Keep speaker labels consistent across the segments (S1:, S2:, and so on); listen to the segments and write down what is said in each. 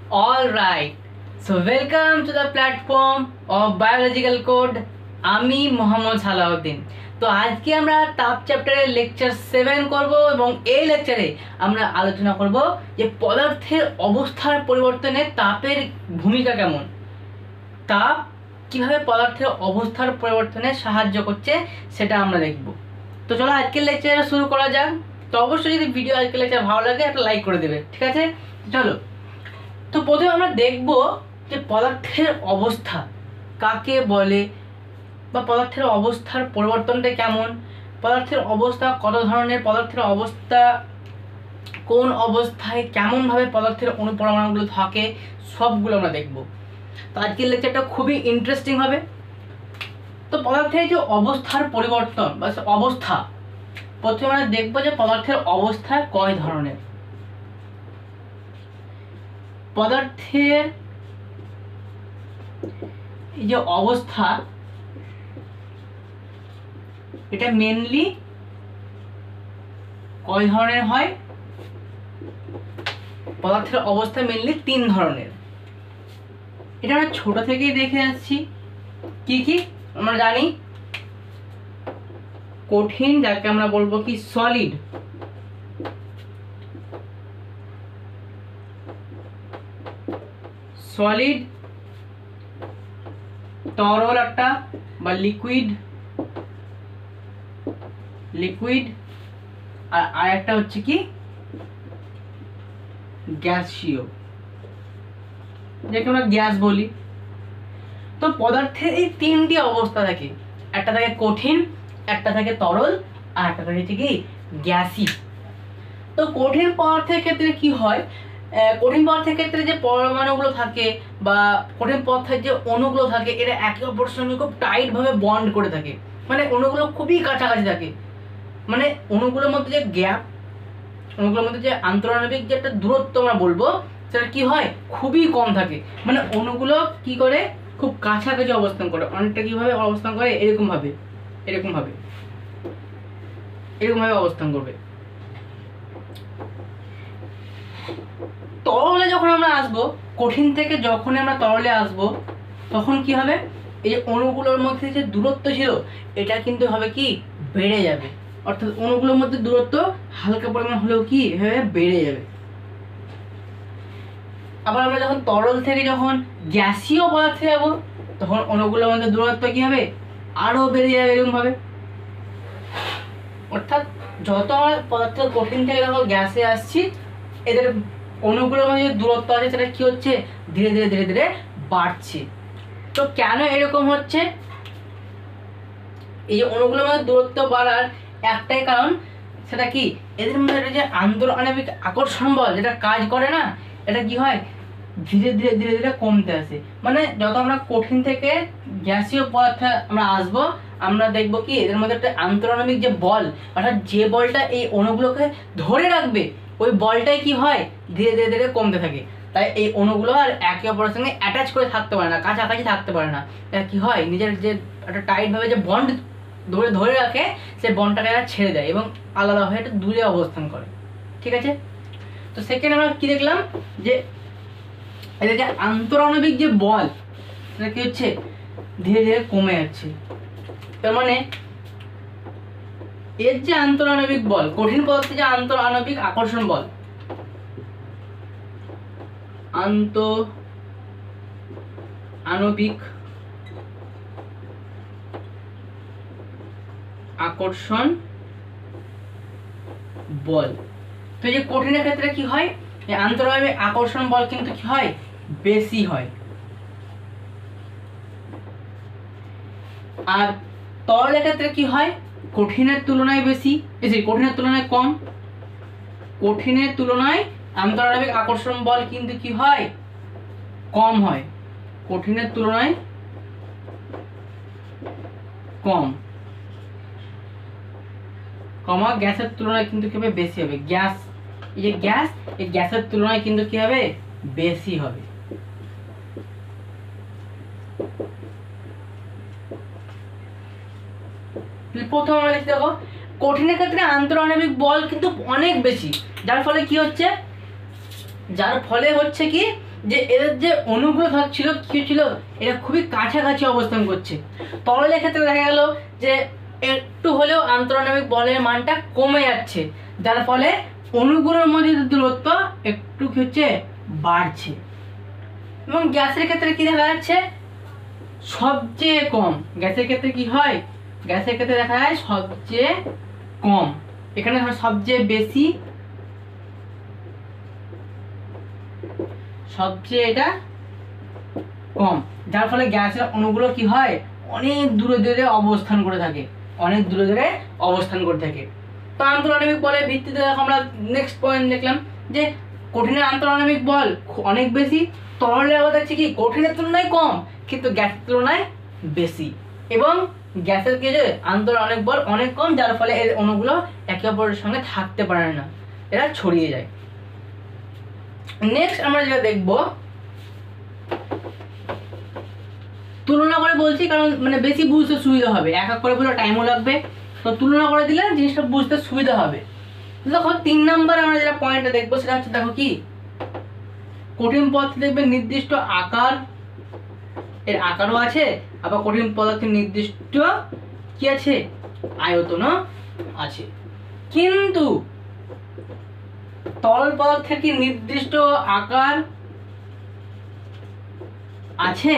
S1: All right. So welcome to the platform of biological code. আমি মোহাম্মদ সালাউদ্দিন। তো আজকে আমরা তাপ চ্যাপ্টারের লেকচার 7 করব এবং এই লেকচারে আমরা আলোচনা করব যে পদার্থের অবস্থার পরিবর্তনে তাপের ভূমিকা কেমন, তাপ কিভাবে পদার্থের অবস্থার পরিবর্তনে সাহায্য করছে সেটা আমরা দেখব। তো চলো আজকের লেকচারটা শুরু করা যাক। তো অবশ্যই যদি ভিডিও আজকের লেকচার ভালো লাগে একটা লাইক করে দেবে, ঠিক আছে? চলো, তো প্রথমে আমরা দেখব যে পদার্থের অবস্থা কাকে বলে বা পদার্থের অবস্থার পরিবর্তনটা কেমন, পদার্থের অবস্থা কত ধরনের, পদার্থের অবস্থা কোন অবস্থায় কেমনভাবে পদার্থের অণুপরমাণুগুলো থাকে, সবগুলো আমরা দেখব। তো আজকের লেকচারটা খুবই ইন্টারেস্টিং হবে। তো পদার্থের যে অবস্থার পরিবর্তন বা অবস্থা, প্রথমে আমরা দেখব যে পদার্থের অবস্থা কয় ধরনের। পদার্থের এই যে অবস্থা, এটা মেনলি কয় ধরনের হয়? পদার্থের অবস্থা মেনলি 3 ধরনের। এটা আমরা ছোট থেকেই দেখে আসছি। কি কি আমরা জানি? কঠিন, যাকে আমরা বলবো কি সলিড, সলিড, তরল একটা বা লিকুইড, লিকুইড, আর একটা হচ্ছে কি গ্যাসীয়, যাকে আমরা গ্যাস বলি। তো পদার্থের এই 3টি অবস্থা থাকে, একটা থাকে কঠিন, একটা থাকে তরল, আর একটা থাকে হচ্ছে কি গ্যাসীয়। তো কঠিন পদার্থের ক্ষেত্রে কি হয়? কঠিন পদার্থের ক্ষেত্রে যে পরমাণুগুলো থাকে বা কঠিন পদার্থের যে অণুগুলো থাকে, এরা একে অপরের সঙ্গে খুব টাইট ভাবে বন্ড করে থাকে, মানে অণুগুলো খুবই কাছাকাছি থাকে। মানে অণুগুলোর মধ্যে যে গ্যাপ, অণুগুলোর মধ্যে যে আন্তঃআণবিক যে একটা দূরত্ব আমরা বলবো, সেটা কি হয়? খুবই কম থাকে। মানে অণুগুলো কি করে? খুব কাছাকাছি অবস্থান করে। অনেকটা কিভাবে অবস্থান করে? এরকম ভাবে, এরকম ভাবে, এরকম ভাবে অবস্থান করবে। তরলে যখন আমরা আসবো, কঠিন থেকে যখন আমরা তরলে আসবো, তখন কি হবে? এই যে অণুগুলোর মধ্যে যে দূরত্ব ছিল, এটা কিন্তু হবে কি বেড়ে যাবে। অর্থাৎ অণুগুলোর মধ্যে দূরত্ব হালকা পরিমাণ হলেও কি এভাবে বেড়ে যাবে। আবার আমরা যখন তরল থেকে যখন গ্যাসীয় পদার্থে যাব, তখন অণুগুলোর মধ্যে দূরত্ব কি হবে? আরো বেড়ে যাবে এরকম ভাবে। অর্থাৎ যত আমরা পদার্থের কঠিন থেকে যখন গ্যাসে আসছি, এদের অণুগুলোর মধ্যে যে দূরত্ব আছে সেটা কি হচ্ছে? ধীরে ধীরে ধীরে ধীরে বাড়ছে। তো কেন এরকম হচ্ছে? এই যে অণুগুলোর মধ্যে দূরত্ব বাড়ার একটাই কারণ, সেটা কি? এদের মধ্যে যে আন্তঃআণবিক আকর্ষণ বল যেটা কাজ করে না, এটা কি হয়? ধীরে ধীরে ধীরে ধীরে কমতে আসে। মানে যত আমরা কঠিন থেকে গ্যাসীয় পদার্থে আমরা আসবো, আমরা দেখবো কি এদের মধ্যে একটা আন্তঃআণবিক যে বল, অর্থাৎ যে বলটা এই অণুগুলোকে ধরে রাখবে, ওই বলটাই কি হয়? ধীরে ধীরে ধীরে কমতে থাকে। তাই এই অণুগুলো আর একে অপরের সঙ্গে অ্যাটাচ করে থাকতে পারে না, কাছাকাছি থাকতে পারে না। তাই কি হয়? নিজের যে একটা টাইট ভাবে যে বন্ড ধরে ধরে রাখে, সেই বন্ডটাকে এরা ছেড়ে দেয় এবং আলাদা হয়ে একটা দূরে অবস্থান করে। ঠিক আছে? তো সেকেন্ড আমরা কি দেখলাম? যে এদের যে আন্তঃআণবিক যে বল, সেটা কি হচ্ছে? ধীরে ধীরে কমে যাচ্ছে। তার মানে এর যে আন্তঃআণবিক বল, কঠিন পদার্থে যে আন্তঃআণবিক আকর্ষণ বল, আন্তঃআণবিক আকর্ষণ বল, তো এই যে কঠিনের ক্ষেত্রে কি হয়? এই আন্তঃআণবিক আকর্ষণ বল কিন্তু কি হয়? বেশি হয়। আর তরলের ক্ষেত্রে কি হয়? কঠিনের তুলনায় বেশি, কঠিনের তুলনায় কম। কঠিনের তুলনায় আন্তঃআণবিক আকর্ষণ বল কিন্তু কি হয়? কম হয়। কঠিনের তুলনায় কম, কমা গ্যাসের তুলনায় কিন্তু কি হবে? বেশি হবে। গ্যাস, এই যে গ্যাস, এই গ্যাসের তুলনায় কিন্তু কি হবে? বেশি হবে। প্রথম আমরা দেখো, কঠিনের ক্ষেত্রে আন্তঃআণবিক বল কিন্তু অনেক বেশি, যার ফলে কি হচ্ছে? যার ফলে হচ্ছে কি যে এদের যে অণুগুলো থাকছিল কি ছিল, এরা খুবই কাছাকাছি অবস্থান করছে। তরলের ক্ষেত্রে দেখা গেল যে একটু হলেও আন্তঃআণবিক বলের মানটা কমে যাচ্ছে, যার ফলে অণুগুলোর মধ্যে দূরত্ব একটু কি হচ্ছে, বাড়ছে। এবং গ্যাসের ক্ষেত্রে কি দেখা যাচ্ছে, সবচেয়ে কম। গ্যাসের ক্ষেত্রে কি হয়, গ্যাসের ক্ষেত্রে দেখা যায় সবচেয়ে কম, এখানে সবচেয়ে বেশি, সবচেয়ে এটা কম, যার ফলে গ্যাসের অণুগুলো কি হয়, অনেক দূরে দূরে অবস্থান করে থাকে, অনেক দূরে দূরে অবস্থান করে থাকে। তো আন্তঃআণবিক বলের ভিত্তিতে আমরা নেক্সট পয়েন্ট দেখলাম যে কঠিনের আন্তঃআণবিক বল অনেক বেশি, তরলের আবার দেখছি কি কঠিনের তুলনায় কম কিন্তু গ্যাসের তুলনায় বেশি, এবং গ্যাসের কি যে আন্তঃআণবিক বল অনেক কম, যার ফলে এর অণুগুলো একে অপরের সঙ্গে থাকতে পারে না, এরা ছড়িয়ে যায়। নেক্সট আমরা যেটা দেখব, তুলনা করে বলছি কারণ মানে বেশি বুঝতে সুবিধা হবে, এক এক করে বলে টাইমও লাগবে, তো তুলনা করে দিলে জিনিসটা বুঝতে সুবিধা হবে। দেখো 3 নম্বর আমরা যেটা পয়েন্টটা দেখবো সেটা হচ্ছে, দেখো কি কঠিন পদার্থ দেখবে নির্দিষ্ট আকার, এর আকারও আছে, আবার কঠিন পদার্থের নির্দিষ্ট কি আছে, আয়তনও আছে। কিন্তু তরল পদার্থের কি নির্দিষ্ট আকার আছে?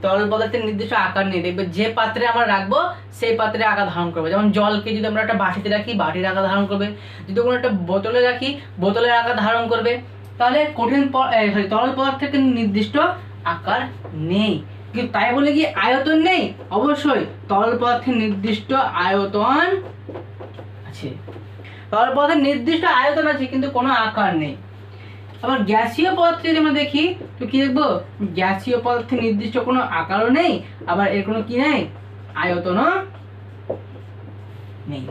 S1: তরল পদার্থের নির্দিষ্ট আকার নেই। দেখবে যে পাত্রে আমরা রাখবো সেই পাত্রে আকার ধারণ করবে, যেমন জলকে যদি আমরা একটা বাটিতে রাখি বাটির আকার ধারণ করবে, যদি কোনো একটা বোতলে রাখি বোতলের আকার ধারণ করবে। তাহলে তরল পদার্থের কিন্তু নির্দিষ্ট আকার নেই, কিন্তু তাই বলে কি আয়তন নেই? অবশ্যই তরল পদার্থের নির্দিষ্ট আয়তন আছে, তরল পদার্থের নির্দিষ্ট আয়তন আছে কিন্তু কোনো আকার নেই। আবার গ্যাসীয় পদার্থ যদি আমরা দেখি তো কি দেখবো, গ্যাসীয় পদার্থের নির্দিষ্ট কোনো আকারও নেই, আবার এর কোনো কি নেই, আয়তনও নেই,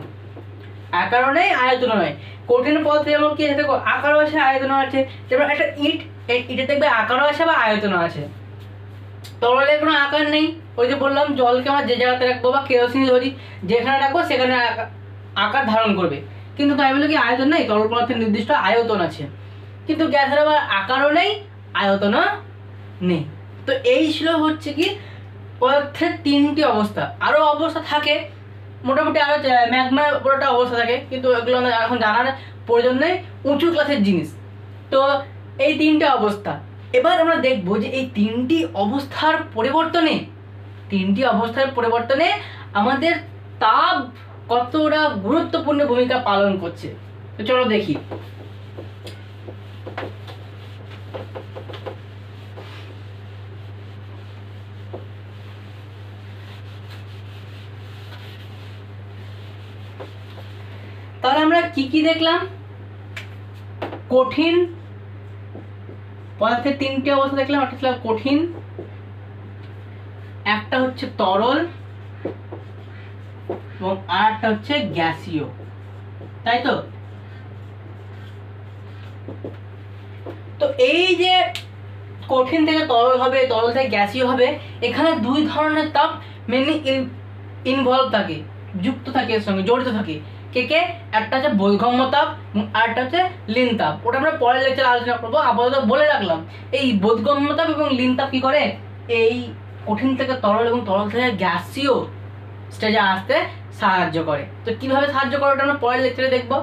S1: আকারও নেই আয়তনও নেই। কঠিন পদার্থ যেমন কি আছে দেখো, আকারও আছে আয়তনও আছে, যেমন একটা ইট, এই ইটে দেখবে আকারও আছে বা আয়তনও আছে। তরলের কোনো আকার নেই, ওই যে বললাম জলকে আমরা যে জায়গাতে রাখবো বা কেরোসিন ধরি যেখানে রাখবো সেখানে আকার ধারণ করবে, কিন্তু তাই বলে কি আয়তন নেই? তরল পদার্থের নির্দিষ্ট আয়তন আছে, কিন্তু গ্যাসের আবার আকারও নেই আয়তনও নেই। তো এই ছিল হচ্ছে কি পদার্থের 3টি অবস্থা। আরও অবস্থা থাকে মোটামুটি, আরও ম্যাগমার উপর একটা অবস্থা থাকে, কিন্তু এগুলো আমাদের এখন জানার প্রয়োজন নেই, উঁচু ক্লাসের জিনিস। তো এই 3টে অবস্থা, এবার আমরা দেখবো যে এই 3টি অবস্থার পরিবর্তনে আমাদের তাপ কতটা গুরুত্বপূর্ণ ভূমিকা পালন করছে। তো চলো দেখি। তাহলে আমরা কি কি দেখলাম, কঠিন পদার্থের 3টে অবস্থা দেখলাম, একটা ছিল কঠিন, একটা হচ্ছে তরল এবং আরেকটা হচ্ছে গ্যাসীয়, তাই তো? তো এই যে কঠিন থেকে তরল হবে, তরল থেকে গ্যাসীয় হবে, এখানে 2 ধরনের তাপ মেনলি ইনভলভ থাকে, যুক্ত থাকে, এর সঙ্গে জড়িত থাকে। কে? একটা হচ্ছে বোধগম্য তাপ এবং আরেকটা হচ্ছে লিন তাপ। ওটা আমরা পরের লেকচারে আলোচনা করবো, আপাতত বলে রাখলাম এই বোধগম্য তাপ এবং লিন তাপ কি করে, এই কঠিন থেকে তরল এবং তরল থেকে গ্যাসীয় স্টেজে আসতে সাহায্য করে। তো কিভাবে সাহায্য করে ওটা আমরা পরের লেকচারে দেখবো।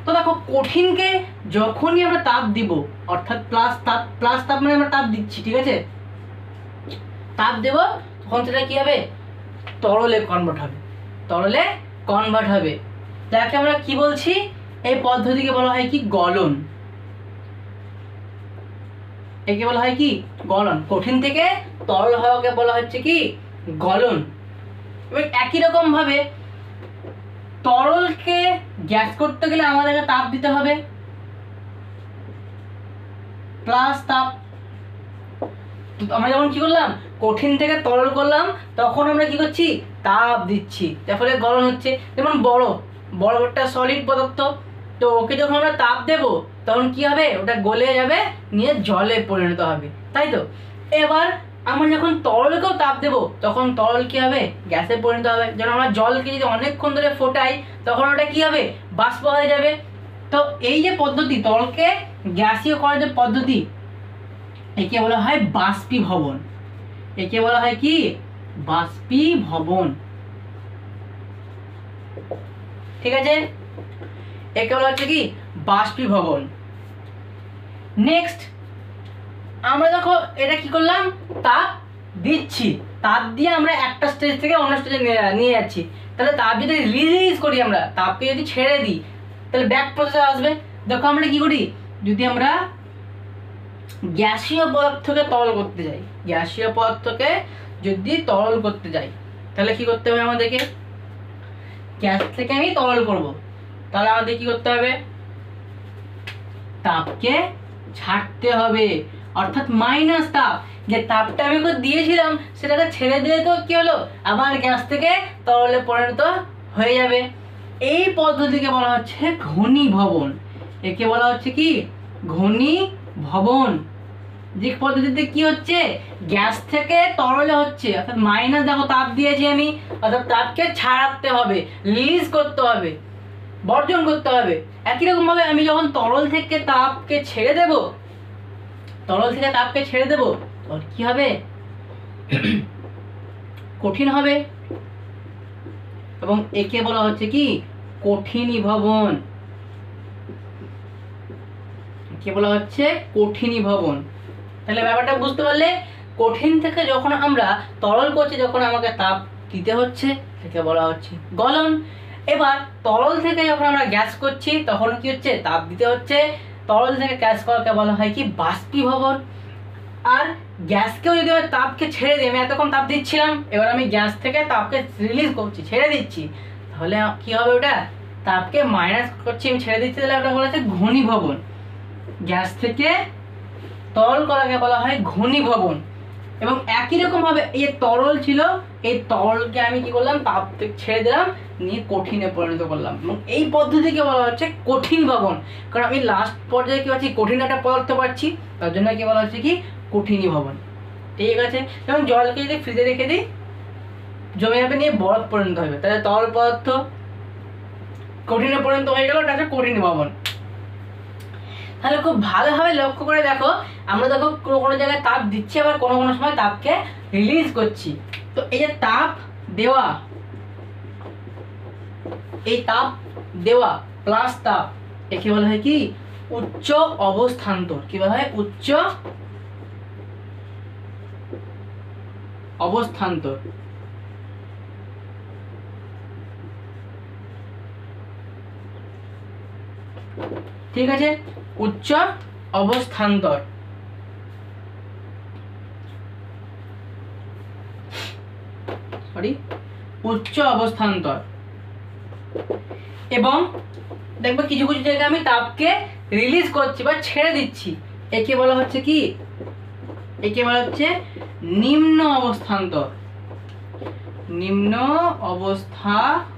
S1: তো দেখো কঠিনকে যখনই আমরা তাপ দিব, অর্থাৎ প্লাস তাপ মানে আমরা তাপ দিচ্ছি, ঠিক আছে, তাপ দেব, তখন সেটা কি হবে, তরলে কনভার্ট হবে, যাকে আমরা কি বলছি, এই পদ্ধতিকে বলা হয় কি গলন। একে বলা হয় কি গলন। কঠিন থেকে তরল হওয়াকে বলা হচ্ছে কি গলন। এবং একই রকম ভাবে তরলকে গ্যাস করতে গেলে আমাদেরকে তাপ দিতে হবে, প্লাস তাপ। আমরা যখন কি করলাম, কঠিন থেকে তরল করলাম, তখন আমরা কি করছি, তাপ দিচ্ছি, যার ফলে গলন হচ্ছে। যেমন বরফ একটা সলিড পদার্থ, তো ওকে যখন আমরা তাপ দেব তখন কি হবে, ওটা গলে যাবে, নিয়ে জলে পরিণত হবে, তাই তো? এবার আমরা যখন তরলকেও তাপ দেব তখন তরল কি হবে, গ্যাসে পরিণত হবে। যেমন আমরা জলকে যদি অনেকক্ষণ ধরে ফোটাই তখন ওটা কি হবে, বাষ্প হয়ে যাবে। তো এই যে পদ্ধতি, তরলকে গ্যাসীয় করার যে পদ্ধতি, একে বলা হয় বাষ্পীভবন। একে বলা হয় কি? বাষ্পীভবন। ঠিক আছে, একে বলা হচ্ছে কি? বাষ্পীভবন। নেক্সট আমরা দেখো এটা কি করলাম, তাপ দিচ্ছি, তাপ দিয়ে আমরা একটা স্টেজ থেকে অন্য স্টেজে নিয়ে যাচ্ছি। তাহলে তাপ যদি রিলিজ করি, আমরা তাপকে যদি ছেড়ে দিই, তাহলে ব্যাক প্রসেসে আসবে। দেখো আমরা কি করি, যদি আমরা গ্যাসীয় পদার্থকে তরল করতে যাই, গ্যাসীয় পদার্থকে যদি তরল করতে যাই, তাহলে কি করতে হবে আমাদেরকে? গ্যাস থেকে আমি তরল করব, তাহলে আমাদের কি করতে হবে? তাপকে ছাড়তে হবে, অর্থাৎ মাইনাস তাপ। যে তাপটা আমি দিয়েছিলাম সেটাকে ছেড়ে দিলে তো কি হলো, আবার গ্যাস থেকে তরলে পরিণত হয়ে যাবে। এই পদ্ধতিকে বলা হচ্ছে ঘনীভবন। একে বলা হচ্ছে কি? ঘনীভবন। যে পদ্ধতিতে কি হচ্ছে, গ্যাস থেকে তরলে হচ্ছে, অর্থাৎ মাইনাস, দেখো তাপ দিয়েছি আমি, অর্থাৎ তাপকে ছাড়াতে হবে, রিলিজ করতে হবে, বর্জন করতে হবে। একই রকম ভাবে আমি যখন তরল থেকে তাপকে ছেড়ে দেব, তরল থেকে তাপকে ছেড়ে দেব, তখন কি হবে? কঠিন হবে, এবং একে বলা হচ্ছে কি? কঠিনীভবন। একে বলা হচ্ছে কঠিনীভবন। তাহলে ব্যাপারটা বুঝতে পারলে, কঠিন থেকে যখন আমরা তরল করছি, যখন আমাকে তাপ দিতে হচ্ছে, একে বলা হচ্ছে গলন। এবার তরল থেকে যখন আমরা গ্যাস করছি, তখন কি হচ্ছে? তাপ দিতে হচ্ছে। তরল থেকে গ্যাস করাকে বলা হয় কি? বাষ্পীভবন। আর গ্যাসকেও যদি আমি তাপকে ছেড়ে দিই, আমি এতক্ষণ তাপ দিচ্ছিলাম, এবার আমি গ্যাস থেকে তাপকে রিলিজ করছি, ছেড়ে দিচ্ছি, তাহলে কি হবে? ওটা তাপকে মাইনাস করছি, আমি ছেড়ে দিচ্ছি, তাহলে ওটা বলা হচ্ছে ঘনীভবন। গ্যাস থেকে তরল করাকে বলা হয় ঘনীভবন। এবং একই রকম ভাবে এই তরল ছিল, এই তরলকে আমি কি করলাম? তাপ থেকে ছেড়ে দিলাম, নিয়ে কঠিনে পরিণত করলাম, এবং এই পদ্ধতিকে বলা হচ্ছে কঠিন ভবন। কারণ আমি লাস্ট পর্যায়ে কি পাচ্ছি? কঠিন একটা পদার্থ পাচ্ছি, তার জন্য কি বলা হচ্ছে কি? কঠিনীভবন। ঠিক আছে, যেমন জলকে যদি ফ্রিজে রেখে দিই, জমে যাবে, নিয়ে বরফ পরিণত হবে, তাহলে তরল পদার্থ কঠিনে পরিণত হয়ে গেল, এটা হচ্ছে কঠিনীভবন। তাহলে খুব ভালোভাবে লক্ষ্য করে দেখো, আমরা দেখো কোনো কোনো জায়গায় তাপ দিচ্ছি, আবার কোনো কোনো সময় তাপকে রিলিজ করছি। তো এই যে তাপ দেওয়া, এই তাপ দেওয়া প্লাস তাপ, একে বলা হয় কি? উচ্চ অবস্থান্তর। কি বলা হয়? উচ্চ অবস্থান্তর। ঠিক আছে, উচ্চ অবস্থান্তর। উচ্চ অবস্থান্তর। এবং দেখবে কিছু কিছু জায়গায় আমি তাপকে রিলিজ করছি বা ছেড়ে দিচ্ছি, একে বলা হচ্ছে কি? একে বলা হচ্ছে নিম্ন অবস্থান্তর। নিম্ন অবস্থান্তর।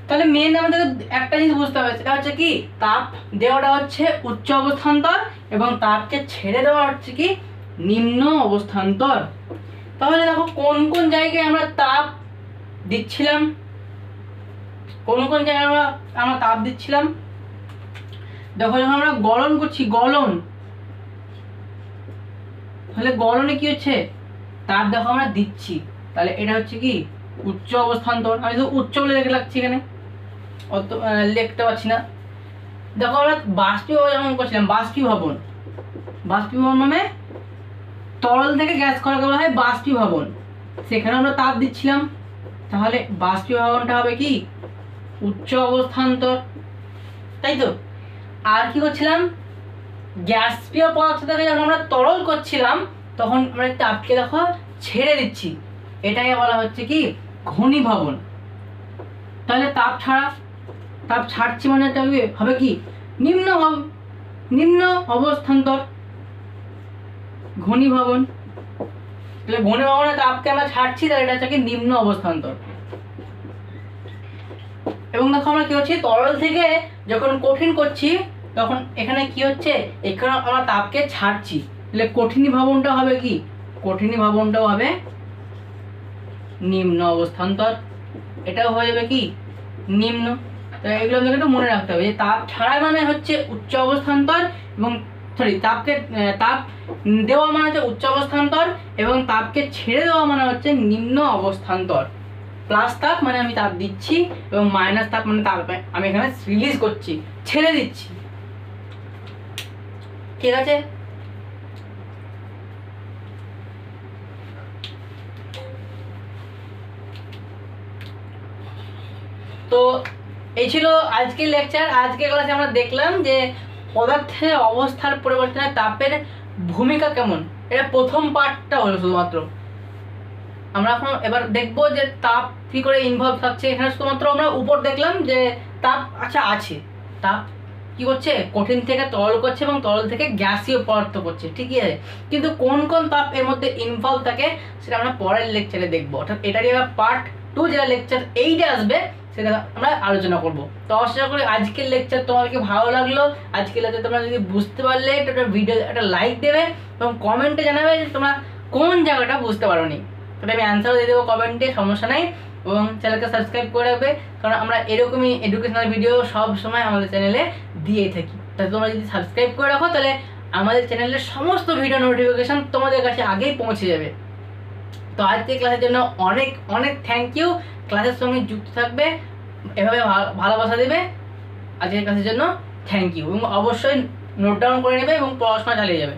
S1: তাহলে মেন আমাদের একটা জিনিস বুঝতে হবে, সেটা হচ্ছে কি? তাপ দেওয়াটা হচ্ছে উচ্চ অবস্থান্তর, এবং তাপকে ছেড়ে দেওয়া হচ্ছে কি? নিম্ন অবস্থান্তর। তাহলে দেখো কোন কোন জায়গায় আমরা তাপ দিচ্ছিলাম, কোন কোন জায়গায় আমরা তাপ দিচ্ছিলাম। দেখো যখন আমরা গলন করছি, গলন, তাহলে গলনে কি হচ্ছে? তাপ দেখো আমরা দিচ্ছি, তাহলে এটা হচ্ছে কি? উচ্চ অবস্থান্তর। আমি তো উচ্চ বলে রেখে লাগছি, এখানে অত লিখতে পারছি না। দেখো আমরা বাষ্পীভবন যখন করছিলাম, বাষ্পীভবন, বাষ্পীভবন মানে তরল থেকে গ্যাস করাকে বলা হয় বাষ্পীভবন। সেখানে আমরা তাপ দিচ্ছিলাম, তাহলে বাষ্পীভবনটা হবে কি? উচ্চ অবস্থান্তর, তাই তো। আর কি করছিলাম? গ্যাসীয় পদার্থ থেকে যখন আমরা তরল করছিলাম, তখন আমরা তাপকে দেখো ছেড়ে দিচ্ছি, এটাকে বলা হচ্ছে কি? ঘনীভবন। তাহলে তাপ ছাড়া, তাপ ছাড়ছি মানে হবে কি? নিম্ন অবস্থান্তর, ঘনীভবন। তাহলে ঘনীভবনে তাপকে আমরা ছাড়ছি, তাহলে এটা হচ্ছে কি? নিম্ন অবস্থান্তর। এবং দেখো আমরা কি হচ্ছে? তরল থেকে যখন কঠিন করছি, তখন এখানে কি হচ্ছে? এখানে আমরা তাপকে ছাড়ছি, তাহলে কঠিনীভবনটা হবে কি? কঠিনীভবনটাও হবে নিম্ন অবস্থান্তর। এটাও হয়ে যাবে কি? নিম্ন। তো এগুলো আমাদের একটু মনে রাখতে হবে যে তাপ ছাড়া মানে হচ্ছে উচ্চ অবস্থান্তর, এবং তাপ দেওয়া মানে হচ্ছে উচ্চ অবস্থান্তর, এবং তাপকে ছেড়ে দেওয়া মানে হচ্ছে নিম্ন অবস্থান্তর। প্লাস তাপ মানে আমি তাপ দিচ্ছি, এবং মাইনাস তাপ মানে তাপ আমি এখানে রিলিজ করছি, ছেড়ে দিচ্ছি। ঠিক আছে, তো এই ছিল আজকের লেকচার। আজকের ক্লাসে আমরা দেখলাম যে পদার্থের অবস্থার পরিবর্তনে তাপের ভূমিকা কেমন। এটা প্রথম পার্টটা হলো শুধুমাত্র। আমরা এখন এবার দেখবো যে তাপ কি করে ইনভলভ থাকছে এখানে। শুধুমাত্র আমরা উপর দেখলাম যে তাপ আচ্ছা আছে, তাপ কি করছে, কঠিন থেকে তরল করছে এবং তরল থেকে গ্যাসীয় পদার্থ করছে, ঠিকই আছে। কিন্তু কোন কোন তাপ এর মধ্যে ইনভলভ থাকে সেটা আমরা পরের লেকচারে দেখবো। অর্থাৎ এটারই আমরা পার্ট 2 যেটা লেকচার 8-এ আসবে সেটা আমরা আলোচনা করবো। তো আশা করি আজকের লেকচার তোমাদেরকে ভালো লাগলো। আজকের লেকচার তোমরা যদি বুঝতে পারলে একটা ভিডিও একটা লাইক দেবে এবং কমেন্টে জানাবে যে তোমরা কোন জায়গাটা বুঝতে পারোনি। তাহলে আমি অ্যান্সারও দিয়ে দেবো কমেন্টে, সমস্যা নাই। এবং চ্যানেলকে সাবস্ক্রাইব করে রাখবে, কারণ আমরা এরকমই এডুকেশনাল ভিডিও সব সময় আমাদের চ্যানেলে দিয়েই থাকি। তাহলে তোমরা যদি সাবস্ক্রাইব করে রাখো তাহলে আমাদের চ্যানেলের সমস্ত ভিডিও নোটিফিকেশন তোমাদের কাছে আগেই পৌঁছে যাবে। তো আজকের ক্লাসের জন্য অনেক অনেক থ্যাংক ইউ। ক্লাসের সঙ্গে যুক্ত থাকবে, এভাবে ভালোবাসা দেবে। আজকের ক্লাসের জন্য থ্যাংক ইউ, এবং অবশ্যই নোট ডাউন করে নেবে এবং পড়াশোনা চালিয়ে যাবে।